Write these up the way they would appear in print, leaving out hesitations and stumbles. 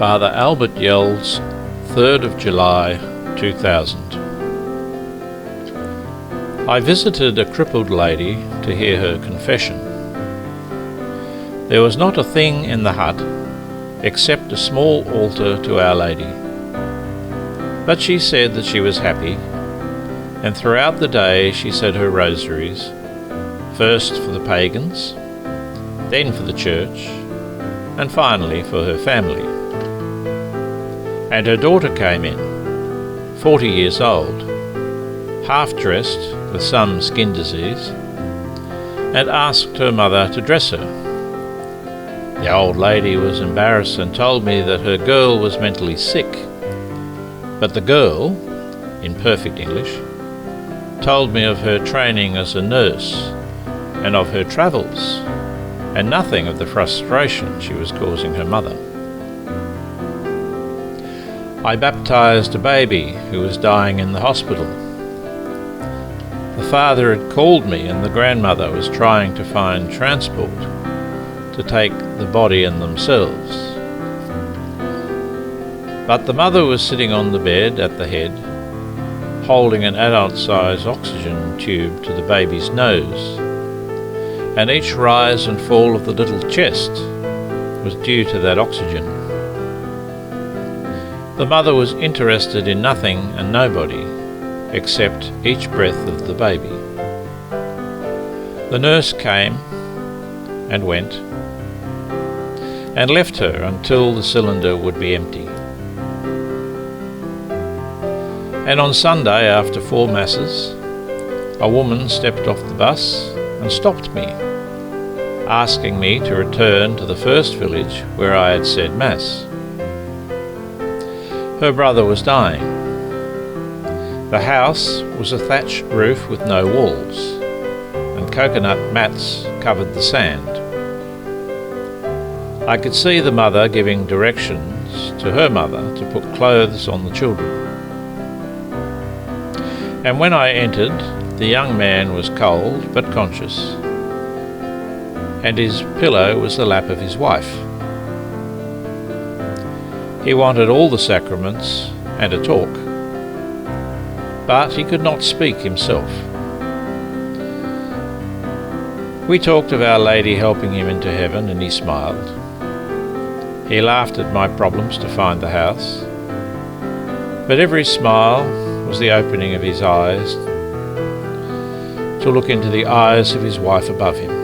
Father Albert Yelds, 3rd of July 2000. I visited a crippled lady to hear her confession. There was not a thing in the hut except a small altar to Our Lady. But she said that she was happy, and throughout the day she said her rosaries, first for the pagans, then for the church, and finally for her family. And her daughter came in, 40 years old, half-dressed with some skin disease, and asked her mother to dress her. The old lady was embarrassed and told me that her girl was mentally sick, but the girl, in perfect English, told me of her training as a nurse and of her travels, and nothing of the frustration she was causing her mother. I baptised a baby who was dying in the hospital. The father had called me and the grandmother was trying to find transport to take the body in themselves. But the mother was sitting on the bed at the head, holding an adult-sized oxygen tube to the baby's nose, and each rise and fall of the little chest was due to that oxygen. The mother was interested in nothing and nobody except each breath of the baby. The nurse came and went and left her until the cylinder would be empty. And on Sunday, after 4 masses, a woman stepped off the bus and stopped me, asking me to return to the first village where I had said Mass. Her brother was dying. The house was a thatched roof with no walls, and coconut mats covered the sand. I could see the mother giving directions to her mother to put clothes on the children. And when I entered, the young man was cold but conscious, and his pillow was the lap of his wife. He wanted all the sacraments and a talk, but he could not speak himself. We talked of Our Lady helping him into heaven, and he smiled. He laughed at my problems to find the house, but every smile was the opening of his eyes to look into the eyes of his wife above him.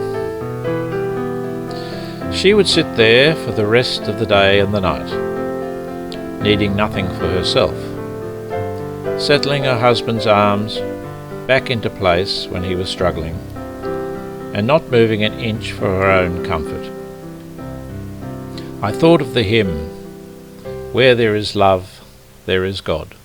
She would sit there for the rest of the day and the night, needing nothing for herself, settling her husband's arms back into place when he was struggling, and not moving an inch for her own comfort. I thought of the hymn, "Where there is love, there is God."